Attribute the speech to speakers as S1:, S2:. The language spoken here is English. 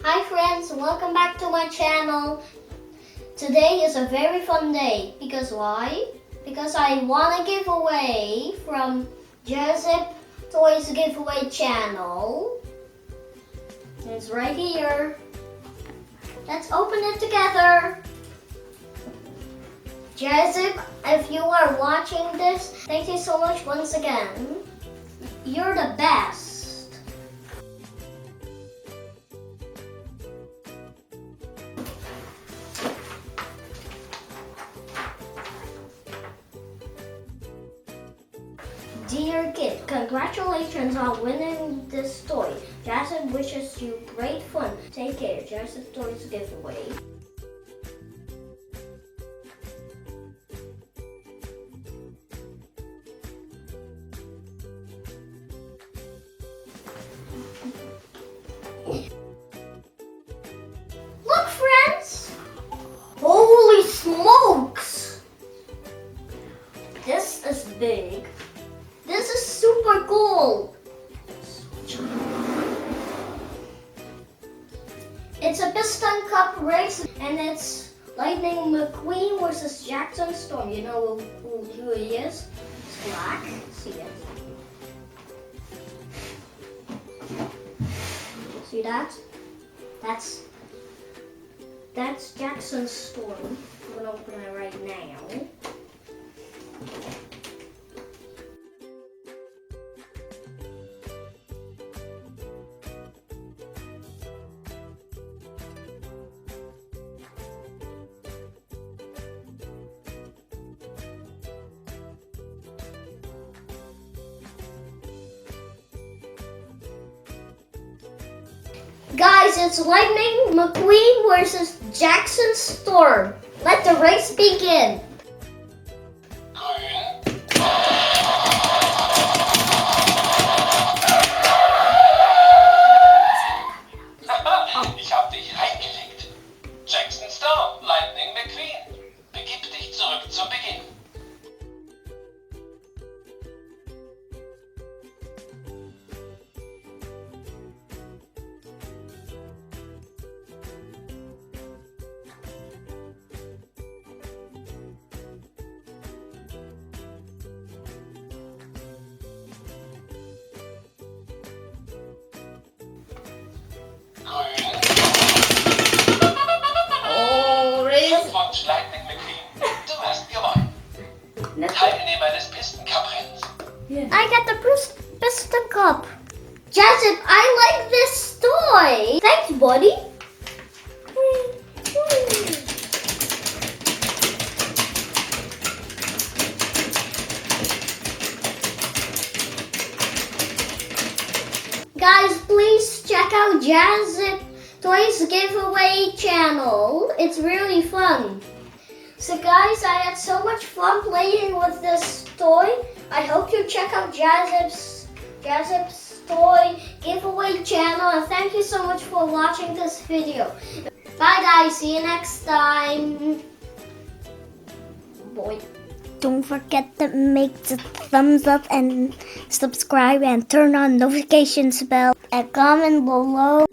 S1: Hi friends, welcome back to my channel. Today is a very fun day. Because why? Because I won a giveaway from Jazib Toys Giveaway channel. It's right here. Let's open it together. Jazib, if you are watching this, thank you so much once again. You're the best. Dear kid, congratulations on winning this toy. Jazib wishes you great fun. Take care. Jazib Toys Giveaway. Look, friends! Holy smokes! This is big. This is super cool. It's a Piston Cup race and it's Lightning McQueen versus Jackson Storm. You know who he is? It's black. See it? See that? That's Jackson Storm. I'm gonna open it right now. Guys, it's Lightning McQueen versus Jackson Storm. Let the race begin.
S2: Ich hab dich reingelegt. Jackson Storm, Lightning McQueen. Begib dich zurück zum Beginn. Glückwunsch, Lightning McQueen. Du hast gewonnen. Teilnehmer des Piston Cup Rennens.
S1: I got the Piston Cup. Jazib, I like this toy. Thanks, buddy. Guys, please check out Jazib Toys Giveaway channel. It's really fun. So guys, I had so much fun playing with this toy. I hope you check out Jazib's Toy Giveaway channel, and thank you so much for watching this video. Bye guys, see you next time. Boy.
S3: Don't forget to make the thumbs up and subscribe and turn on notifications bell and comment below.